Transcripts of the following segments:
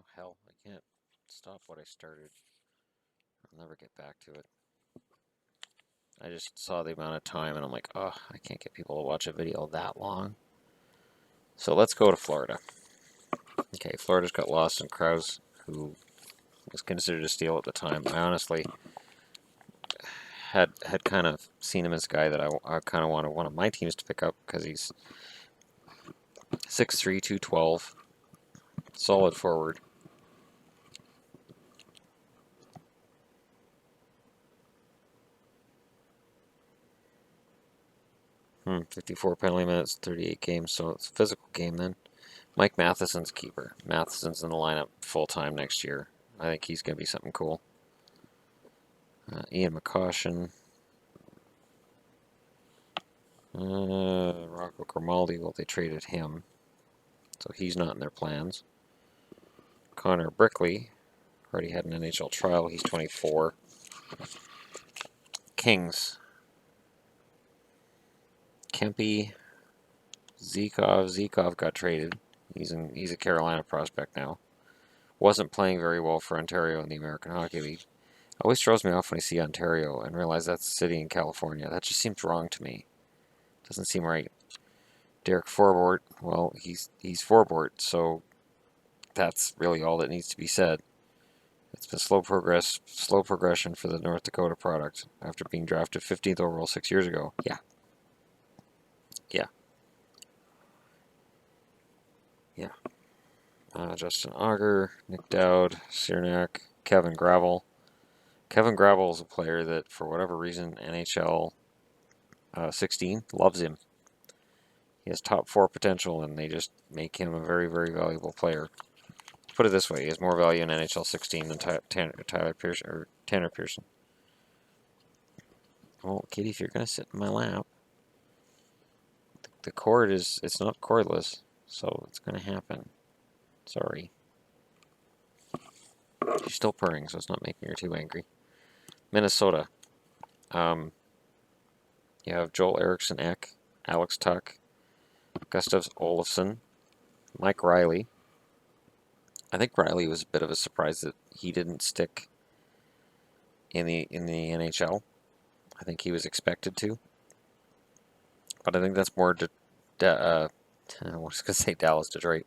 Oh hell, I can't stop what I started. I'll never get back to it. I just saw the amount of time and I'm like, oh, I can't get people to watch a video that long. So let's go to Florida. Okay, Florida's got lost in Krause, who was considered a steal at the time. I honestly had kind of seen him as a guy that I kind of wanted one of my teams to pick up because he's 6'3", 212, solid forward. Hmm, 54 penalty minutes, 38 games, so it's a physical game then. Mike Matheson's keeper. Matheson's in the lineup full time next year. I think he's going to be something cool. Ian McCaution. Rocco Grimaldi, well, they traded him, so he's not in their plans. Connor Brickley already had an NHL trial. He's 24. Kings. Kempe, Zhikov. Zhikov got traded. He's a Carolina prospect now. Wasn't playing very well for Ontario in the American Hockey League. Always throws me off when I see Ontario and realize that's a city in California. That just seems wrong to me. Doesn't seem right. Derek Forbort, well, he's Forbort, so that's really all that needs to be said. It's been slow progression for the North Dakota product after being drafted 15th overall 6 years ago. Yeah. Justin Auger, Nick Dowd, Cernak, Kevin Gravel. Kevin Gravel is a player that, for whatever reason, NHL 16 loves him. He has top 4 potential, and they just make him a very, very valuable player. Put it this way: he has more value in NHL 16 than Tyler Pearson or Tanner Pearson. Well, Kitty, if you're gonna sit in my lap, the cord it's not cordless, so it's gonna happen. Sorry. She's still purring, so it's not making her too angry. Minnesota. You have Joel Eriksson Ek, Alex Tuck, Gustav Olofsson, Mike Riley. I think Riley was a bit of a surprise that he didn't stick in the NHL. I think he was expected to, but I think that's more. I was gonna say Dallas, Detroit.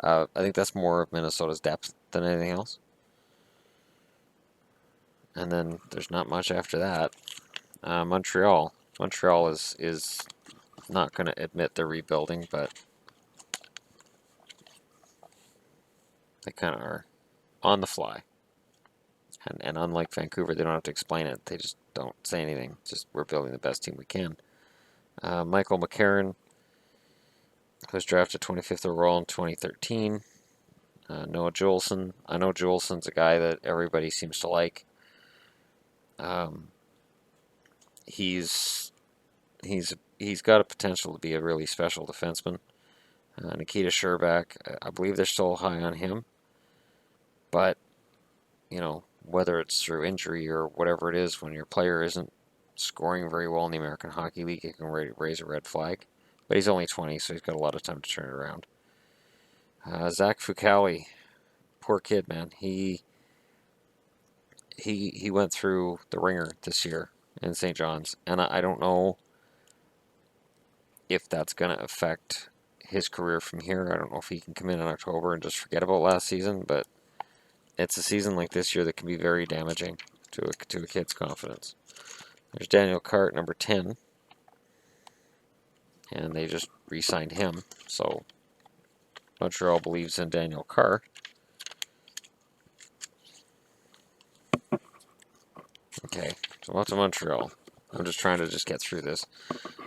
I think that's more of Minnesota's depth than anything else. And then there's not much after that. Montreal. Montreal is not going to admit they're rebuilding, but they kind of are on the fly. And unlike Vancouver, they don't have to explain it. They just don't say anything. It's just we're building the best team we can. Michael McCarron, who was drafted 25th overall in 2013. Noah Juleson. I know Juleson's a guy that everybody seems to like. He's got a potential to be a really special defenseman. Nikita Sherbak, I believe they're still high on him, but whether it's through injury or whatever it is, when your player isn't scoring very well in the American Hockey League, it can raise a red flag. But he's only 20, so he's got a lot of time to turn it around. Zach Fucali, poor kid, man. He went through the ringer this year in St. John's, and I don't know if that's going to affect his career from here. I don't know if he can come in October and just forget about last season, but it's a season like this year that can be very damaging to a kid's confidence. There's Daniel Carr at number 10, and they just re-signed him, so Montreal believes in Daniel Carr. Okay, so lots of Montreal. I'm just trying to get through this.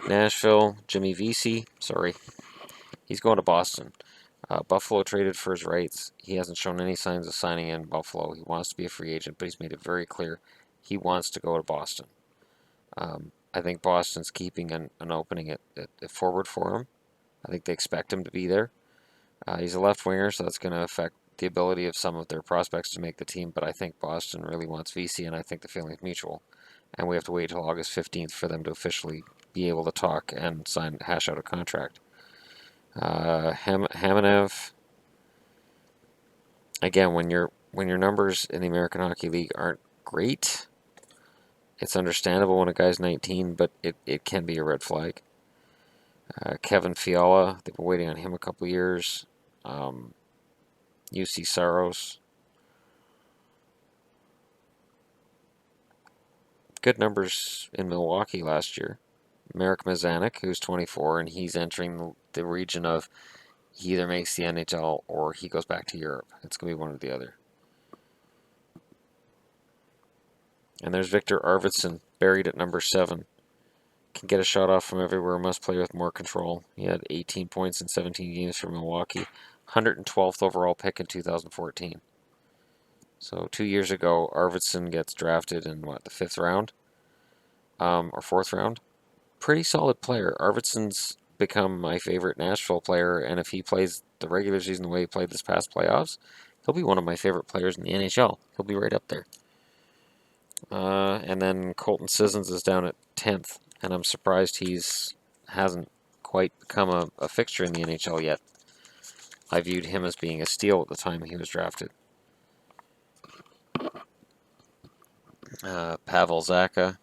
Nashville, Jimmy Vesey, sorry, he's going to Boston. Buffalo traded for his rights. He hasn't shown any signs of signing in Buffalo. He wants to be a free agent, but he's made it very clear he wants to go to Boston. I think Boston's keeping an opening at forward for him. I think they expect him to be there. He's a left winger, so that's going to affect the ability of some of their prospects to make the team, but I think Boston really wants VC, and I think the feeling is mutual. And we have to wait until August 15th for them to officially be able to talk and hash out a contract. Hamanev, again, when your numbers in the American Hockey League aren't great, it's understandable when a guy's 19, but it can be a red flag. Kevin Fiala, they've been waiting on him a couple years. UC Saros, good numbers in Milwaukee last year. Marek Mazanik, who's 24, and he's entering the region of he either makes the NHL or he goes back to Europe. It's going to be one or the other. And there's Victor Arvidsson, buried at number 7. Can get a shot off from everywhere, must play with more control. He had 18 points in 17 games for Milwaukee. 112th overall pick in 2014. So 2 years ago, Arvidsson gets drafted in, the 5th round? Or 4th round? Pretty solid player. Arvidsson's become my favorite Nashville player, and if he plays the regular season the way he played this past playoffs, he'll be one of my favorite players in the NHL. He'll be right up there. And then Colton Sissons is down at 10th, and I'm surprised hasn't quite become a fixture in the NHL yet. I viewed him as being a steal at the time he was drafted. Pavel Zacha,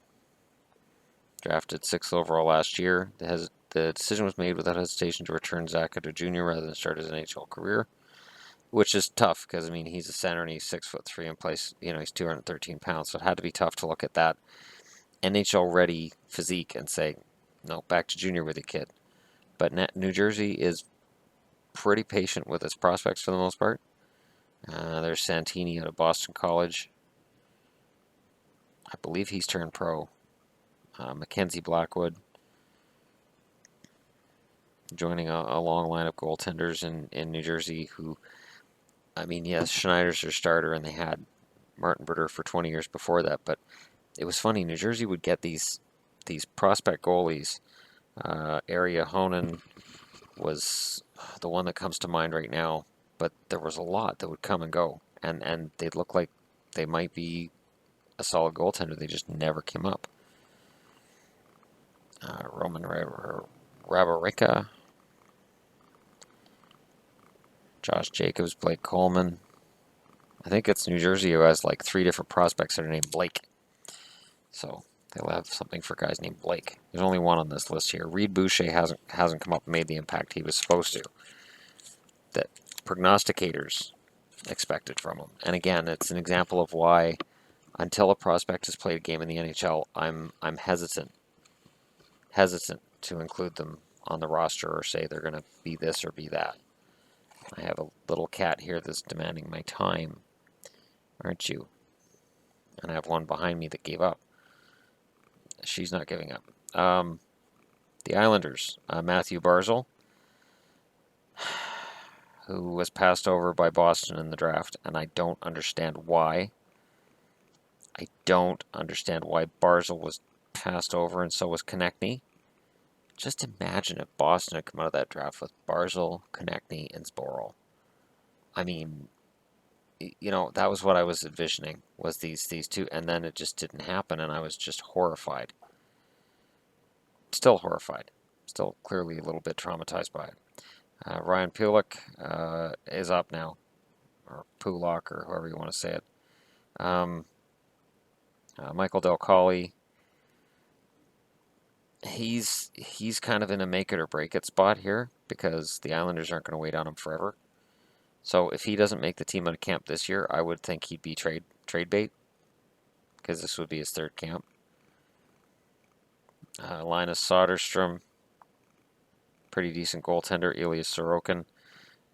drafted 6th overall last year. The decision was made without hesitation to return Zacha to junior rather than start his NHL career, which is tough because, he's a center and he's 6'3" and plays, he's 213 pounds, so it had to be tough to look at that NHL-ready physique and say, no, back to junior with a kid. But New Jersey is pretty patient with its prospects for the most part. There's Santini out of Boston College. I believe he's turned pro. Mackenzie Blackwood, joining a long line of goaltenders in New Jersey who, yes, Schneider's their starter, and they had Martin Brodeur for 20 years before that, but it was funny. New Jersey would get these prospect goalies. Arya Honan was the one that comes to mind right now, but there was a lot that would come and go, and they'd look like they might be a solid goaltender. They just never came up. Roman Rabarika, Josh Jacobs, Blake Coleman. I think it's New Jersey who has like 3 different prospects that are named Blake. So they'll have something for guys named Blake. There's only one on this list here. Reed Boucher hasn't come up and made the impact he was supposed to, that prognosticators expected from him. And again, it's an example of why, until a prospect has played a game in the NHL, I'm hesitant to include them on the roster or say they're going to be this or be that. I have a little cat here that's demanding my time, aren't you? And I have one behind me that gave up. She's not giving up. The Islanders, Matthew Barzal, who was passed over by Boston in the draft, and I don't understand why. I don't understand why Barzal was passed over and so was Konechny. Just imagine if Boston had come out of that draft with Barzal, Konechny, and Zboril. That was what I was envisioning, was these 2, and then it just didn't happen, and I was just horrified. Still horrified. Still clearly a little bit traumatized by it. Ryan Pulock is up now, or Pulock, or however you want to say it. Michael Del Colli, he's kind of in a make it or break it spot here because the Islanders aren't going to wait on him forever. So if he doesn't make the team out of camp this year, I would think he'd be trade bait because this would be his 3rd camp. Linus Soderstrom, pretty decent goaltender. Elias Sorokin.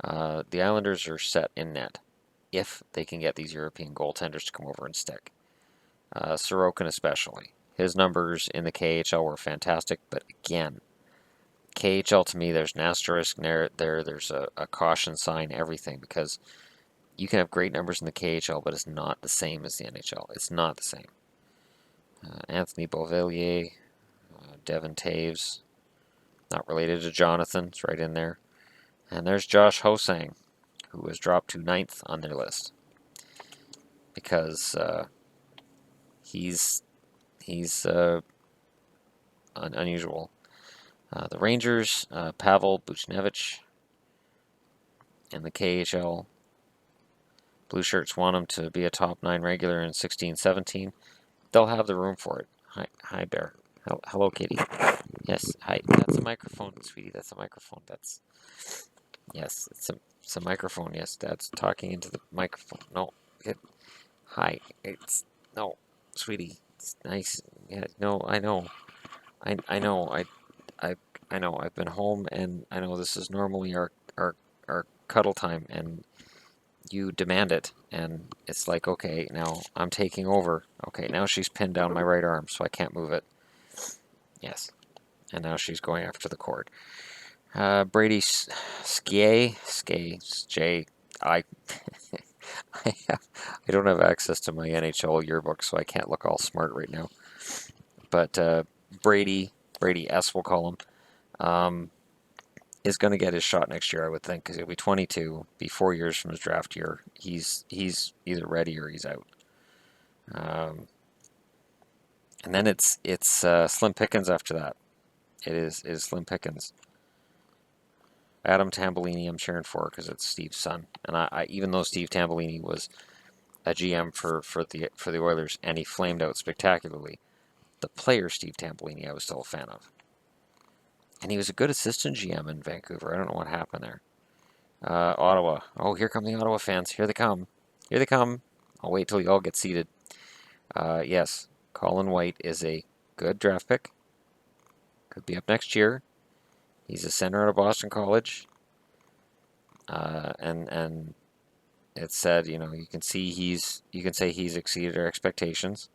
The Islanders are set in net if they can get these European goaltenders to come over and stick. Sorokin especially. His numbers in the KHL were fantastic, but again, KHL to me, there's an asterisk there. There's a caution sign, everything, because you can have great numbers in the KHL, but it's not the same as the NHL. It's not the same. Anthony Beauvillier, Devin Taves, not related to Jonathan, it's right in there. And there's Josh Hosang, who was dropped to 9th on their list because he's unusual. The Rangers, Pavel Buchnevich in the KHL. Blue Shirts want him to be a top 9 regular in 16-17. They'll have the room for it. Hi, Bear. Hello, kitty. Yes, hi. That's a microphone, sweetie. That's a microphone. Yes, it's a microphone. Yes, Dad's talking into the microphone. No, hi. No, sweetie. It's nice. Yeah, no, I know. I know. I, I know. I've been home, and I know this is normally our cuddle time, and you demand it, and it's like, okay, now I'm taking over. Okay, now she's pinned down my right arm, so I can't move it. Yes, and now she's going after the cord. Brady J. I I don't have access to my NHL yearbook, so I can't look all smart right now. But Brady S, we'll call him, is going to get his shot next year, I would think, because he'll be 22, be 4 years from his draft year. He's either ready or he's out. And then it's Slim Pickens after that. It is Slim Pickens. Adam Tambellini, I'm cheering for because it's Steve's son, and I even though Steve Tambellini was a GM for the Oilers and he flamed out spectacularly, the player Steve Tambellini I was still a fan of, and he was a good assistant GM in Vancouver. I don't know what happened there. Ottawa. Oh, here come the Ottawa fans. Here they come. Here they come. I'll wait till you all get seated. Yes, Colin White is a good draft pick. Could be up next year. He's a center out of Boston College. And it said, you can say he's exceeded our expectations.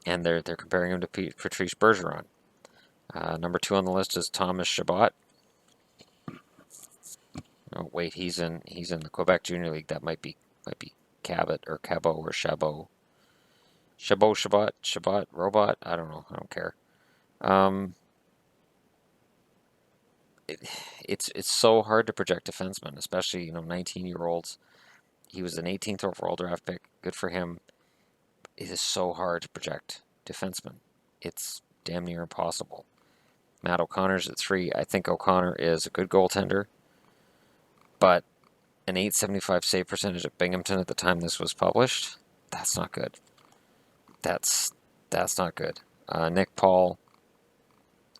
And they're comparing him to Patrice Bergeron. Number 2 on the list is Thomas Chabot. Oh wait, he's in the Quebec Junior League. That might be Cabot or Cabot or Chabot. Chabot, Robot. I don't know. I don't care. It's so hard to project defensemen, especially 19-year-olds. He was an 18th overall draft pick. Good for him. It is so hard to project defensemen. It's damn near impossible. Matt O'Connor's at 3. I think O'Connor is a good goaltender, but an .875 save percentage at Binghamton at the time this was published, that's not good. That's not good. Nick Paul,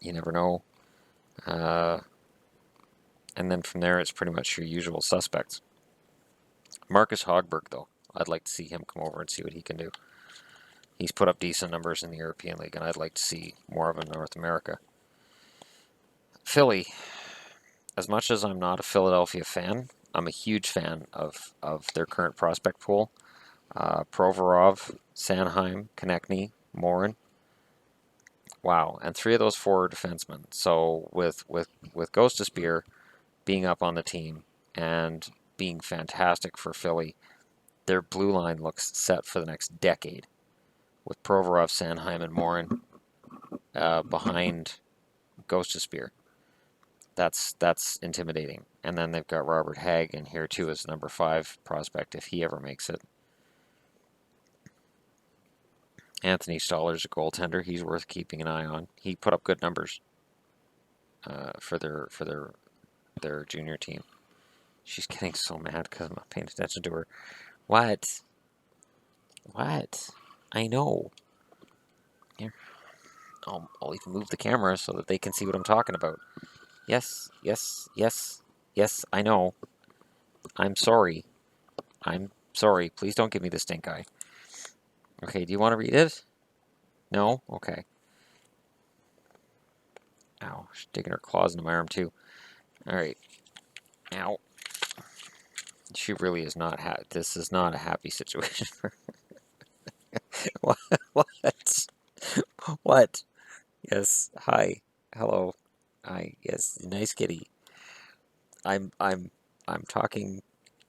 you never know. And then from there, it's pretty much your usual suspects. Marcus Hogberg, though, I'd like to see him come over and see what he can do. He's put up decent numbers in the European League, and I'd like to see more of him in North America. Philly, as much as I'm not a Philadelphia fan, I'm a huge fan of their current prospect pool. Provorov, Sanheim, Konechny, Morin. Wow, and 3 of those 4 are defensemen. So with Gostisbehere being up on the team and being fantastic for Philly, their blue line looks set for the next decade. With Provorov, Sanheim, and Morin behind Gostisbehere. That's intimidating. And then they've got Robert Hagg in here too as number 5 prospect if he ever makes it. Anthony Stoller's a goaltender. He's worth keeping an eye on. He put up good numbers for their junior team. She's getting so mad because I'm not paying attention to her. What? I know. Here. I'll even move the camera so that they can see what I'm talking about. Yes, I know. I'm sorry. Please don't give me the stink eye. Okay, do you want to read it? No? Okay. Ow, she's digging her claws into my arm too. Alright. Ow. She really is not this is not a happy situation for her. What? What? Yes. Hi. Hello. Hi. Yes. Nice kitty. I'm talking.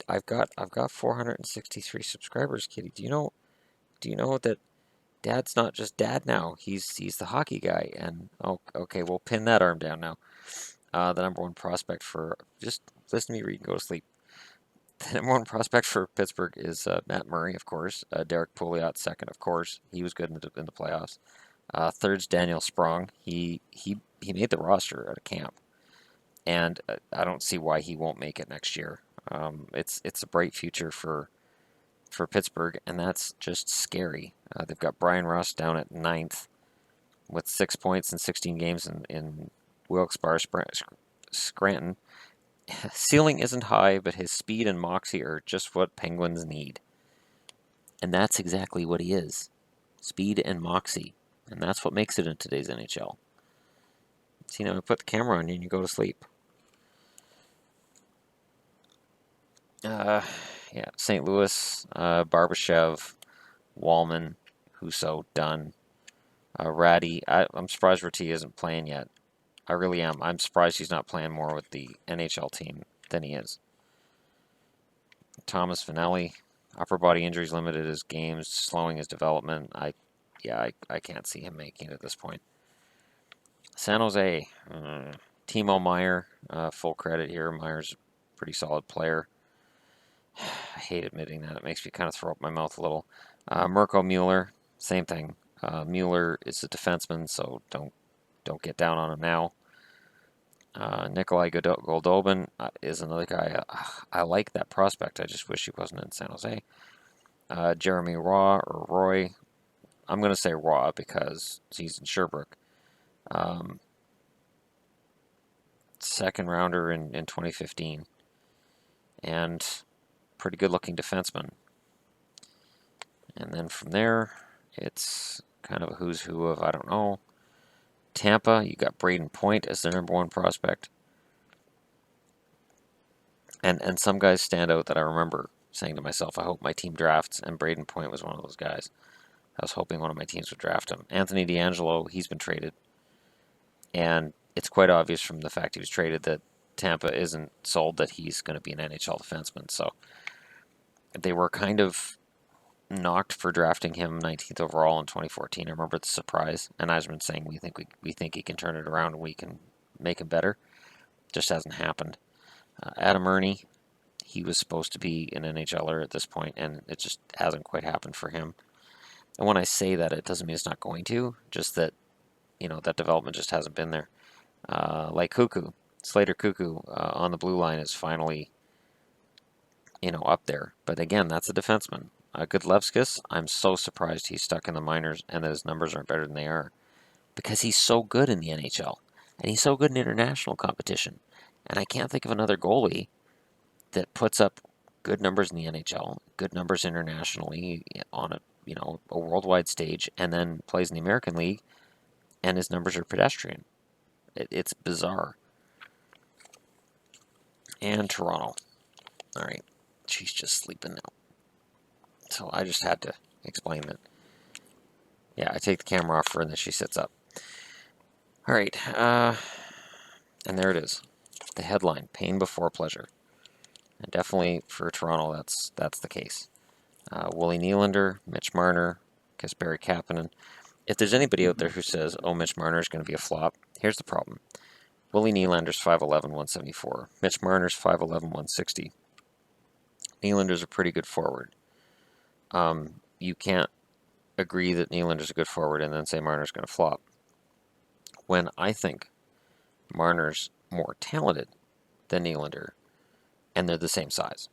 I've got 463 subscribers, kitty. Do you know that Dad's not just Dad now? He's the hockey guy. And oh, okay, we'll pin that arm down now. The number 1 prospect for just listen to me read and go to sleep. The number 1 prospect for Pittsburgh is Matt Murray, of course. Derek Pouliot, second, of course. He was good in the playoffs. Third's Daniel Sprong. He made the roster at a camp, and I don't see why he won't make it next year. It's a bright future for Pittsburgh, and that's just scary. They've got Brian Ross down at ninth with 6 points in 16 games in Wilkes-Barre, Scranton. Ceiling isn't high, but his speed and moxie are just what Penguins need. And that's exactly what he is. Speed and moxie. And that's what makes it in today's NHL. See, now I put the camera on you and you go to sleep. Yeah, St. Louis, Barbashev, Wallman, Husso, Dunn, Ratty. I'm surprised Ratty isn't playing yet. I really am. I'm surprised he's not playing more with the NHL team than he is. Thomas Vanelli, upper body injuries limited his games, slowing his development. I can't see him making it at this point. San Jose, Timo Meier, full credit here. Meier's a pretty solid player. I hate admitting that. It makes me kind of throw up my mouth a little. Mirko Mueller, same thing. Mueller is a defenseman, so don't get down on him now. Nikolai Goldobin is another guy. I like that prospect. I just wish he wasn't in San Jose. Jeremy Raw or Roy. I'm going to say Raw because he's in Sherbrooke. Second rounder in 2015. And pretty good looking defenseman. And then from there, it's kind of a who's who of, I don't know. Tampa, you got Braden Point as their #1 prospect. And some guys stand out that I remember saying to myself, I hope my team drafts, and Braden Point was one of those guys. I was hoping one of my teams would draft him. Anthony D'Angelo, he's been traded. And it's quite obvious from the fact he was traded that Tampa isn't sold that he's going to be an NHL defenseman. So they were kind of knocked for drafting him 19th overall in 2014. I remember the surprise, and Eisman saying we think he can turn it around and we can make him better. Just hasn't happened. Adam Ernie, he was supposed to be an NHLer at this point, and it just hasn't quite happened for him. And when I say that, it doesn't mean it's not going to, just that, that development just hasn't been there. Like Cuckoo, Slater Cuckoo on the blue line is finally, up there. But again, that's a defenseman. Godlevskis, I'm so surprised he's stuck in the minors and that his numbers aren't better than they are. Because he's so good in the NHL. And he's so good in international competition. And I can't think of another goalie that puts up good numbers in the NHL, good numbers internationally on a worldwide stage, and then plays in the American League, and his numbers are pedestrian. It's bizarre. And Toronto. All right. She's just sleeping now. So I just had to explain that. Yeah, I take the camera off her and then she sits up. All right. And there it is. The headline, Pain Before Pleasure. And definitely for Toronto, that's the case. Willie Nylander, Mitch Marner, Kasperi Kapanen. If there's anybody out there who says, oh, Mitch Marner is going to be a flop, here's the problem. Willie Nylander's 5'11", 174. Mitch Marner's 5'11", 160. Nylander's a pretty good forward. You can't agree that Nylander's a good forward and then say Marner's going to flop. When I think Marner's more talented than Nylander, and they're the same size.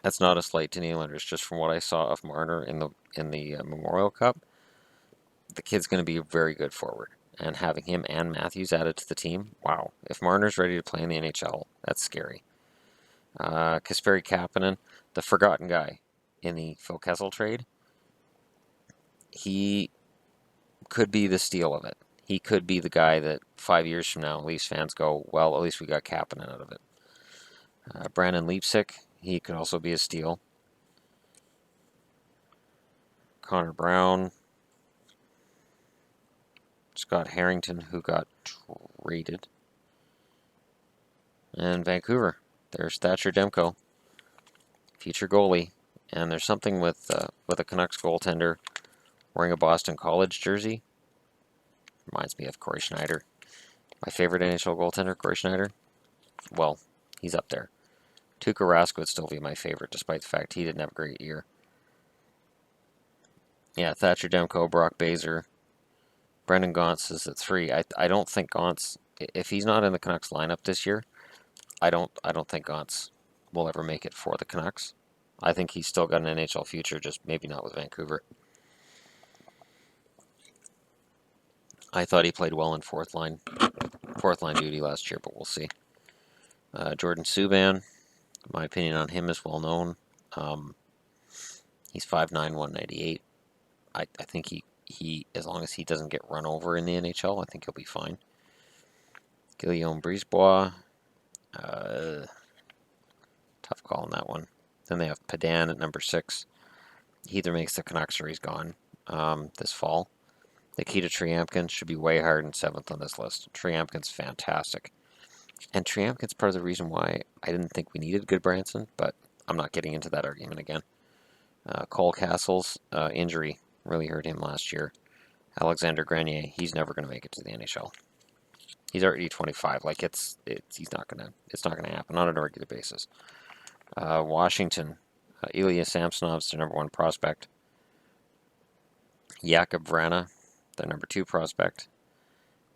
That's not a slight to Nylander. It's just from what I saw of Marner in the Memorial Cup. The kid's going to be a very good forward. And having him and Matthews added to the team, wow. If Marner's ready to play in the NHL, that's scary. Kasperi Kapanen, the forgotten guy in the Phil Kessel trade, he could be the steal of it. He could be the guy that 5 years from now, Leafs fans go, well, at least we got Kapanen out of it. Brandon Leipsic, he could also be a steal. Connor Brown. Scott Harrington, who got traded. And Vancouver. There's Thatcher Demko, future goalie. And there's something with a Canucks goaltender wearing a Boston College jersey. Reminds me of Corey Schneider. My favorite NHL goaltender, Corey Schneider. Well, he's up there. Tuukka Rask would still be my favorite, despite the fact he didn't have a great year. Yeah, Thatcher Demko, Brock Baser, Brendan Gaunce is at 3. I don't think Gaunce, if he's not in the Canucks lineup this year, I don't think Gauntz will ever make it for the Canucks. I think he's still got an NHL future, just maybe not with Vancouver. I thought he played well in fourth line duty last year, but we'll see. Jordan Subban, my opinion on him is well known. He's 5'9", 198. I think he as long as he doesn't get run over in the NHL, I think he'll be fine. Guillaume Brisebois, tough call on that one. Then they have Padan at number 6. He either makes the Canucks or he's gone this fall. Nikita Triamkin should be way higher than 7th on this list. Triamkin's fantastic. And Triamkin's part of the reason why I didn't think we needed Goodbranson, but I'm not getting into that argument again. Cole Castle's injury really hurt him last year. Alexander Grenier, he's never going to make it to the NHL. He's already 25. Like it's not gonna happen on a regular basis. Washington, Ilya Samsonov's their number 1 prospect. Jakub Vrana, their number 2 prospect,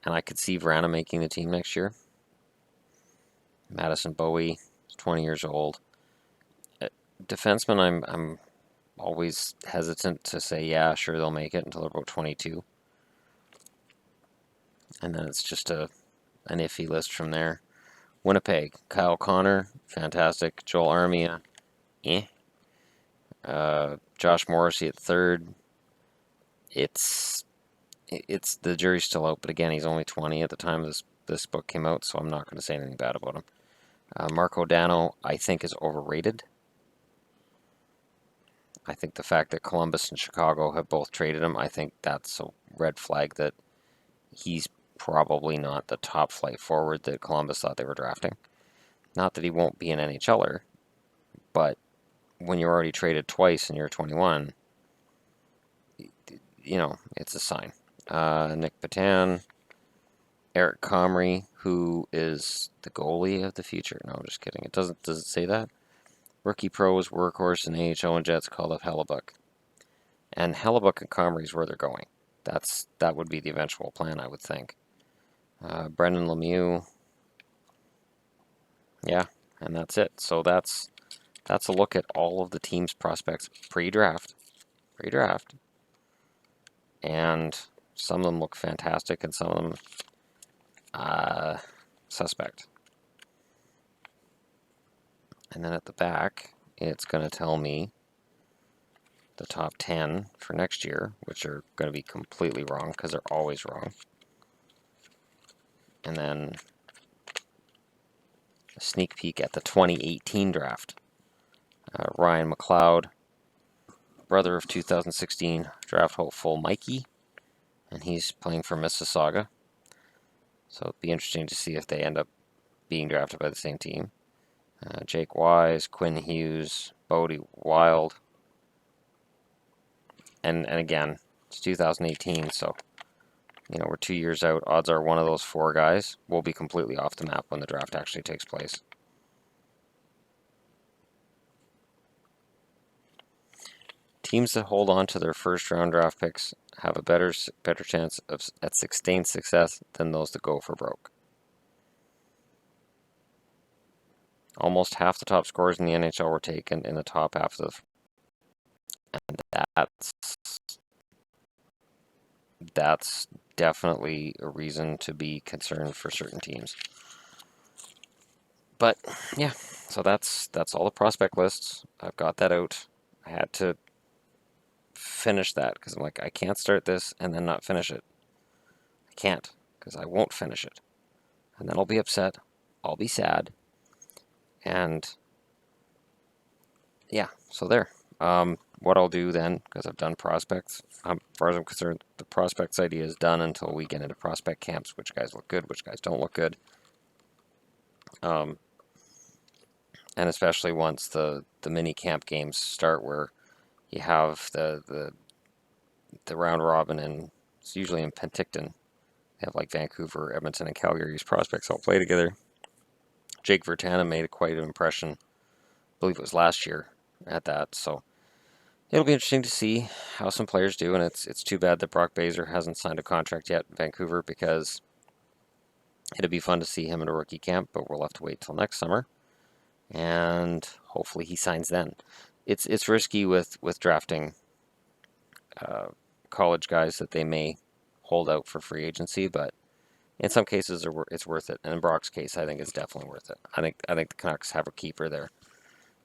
and I could see Vrana making the team next year. Madison Bowie, 20 years old. Defenseman, I'm always hesitant to say, yeah, sure, they'll make it until they're about 22. And then it's just an iffy list from there. Winnipeg, Kyle Connor, fantastic. Joel Armia, Josh Morrissey at 3rd. It's the jury's still out, but again, he's only 20 at the time this book came out, so I'm not going to say anything bad about him. Marco Dano, I think, is overrated. I think the fact that Columbus and Chicago have both traded him, I think that's a red flag that he's probably not the top flight forward that Columbus thought they were drafting. Not that he won't be an NHLer, but when you're already traded twice and you're 21, it's a sign. Nick Patan, Eric Comrie, who is the goalie of the future. No, I'm just kidding. Does it say that? Rookie pros, workhorse, and AHL and Jets called up Hellebuck. And Hellebuck and Comrie is where they're going. That would be the eventual plan, I would think. Brendan Lemieux. Yeah, and that's it. So that's a look at all of the team's prospects pre-draft. And some of them look fantastic, and some of them suspect. And then at the back, it's going to tell me the top 10 for next year, which are going to be completely wrong because they're always wrong. And then a sneak peek at the 2018 draft. Ryan McLeod, brother of 2016 draft hopeful Mikey, and he's playing for Mississauga. So it'll be interesting to see if they end up being drafted by the same team. Jake Wise, Quinn Hughes, Bodie Wild. And again, it's 2018, so we're 2 years out. Odds are one of those 4 guys will be completely off the map when the draft actually takes place. Teams that hold on to their first-round draft picks have a better chance at sustained success than those that go for broke. Almost half the top scorers in the NHL were taken in the top half of and that's definitely a reason to be concerned for certain teams. But yeah, so that's all the prospect lists. I've got that out. I had to finish that because I'm like, I can't start this and then not finish it. I can't because I won't finish it, and then I'll be upset. I'll be sad. And yeah, so there. What I'll do then, because I've done prospects, as far as I'm concerned, the prospects idea is done until we get into prospect camps, which guys look good, which guys don't look good. And especially once the mini camp games start, where you have the round robin, and it's usually in Penticton. They have like Vancouver, Edmonton, and Calgary's prospects all play together. Jake Virtanen made quite an impression. I believe it was last year at that, so it'll be interesting to see how some players do, and it's too bad that Brock Baser hasn't signed a contract yet in Vancouver, because It'd be fun to see him in a rookie camp, but we'll have to wait till next summer, and hopefully he signs then. It's risky with drafting uh, college guys that they may hold out for free agency, but in some cases it's worth it. And in Brock's case, I think it's definitely worth it. I think the Canucks have a keeper there.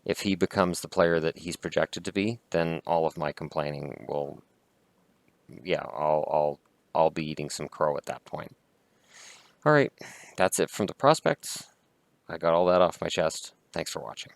If he becomes the player that he's projected to be, then all of my complaining will, yeah, I'll be eating some crow at that point. All right, that's it from the prospects. I got all that off my chest. Thanks for watching.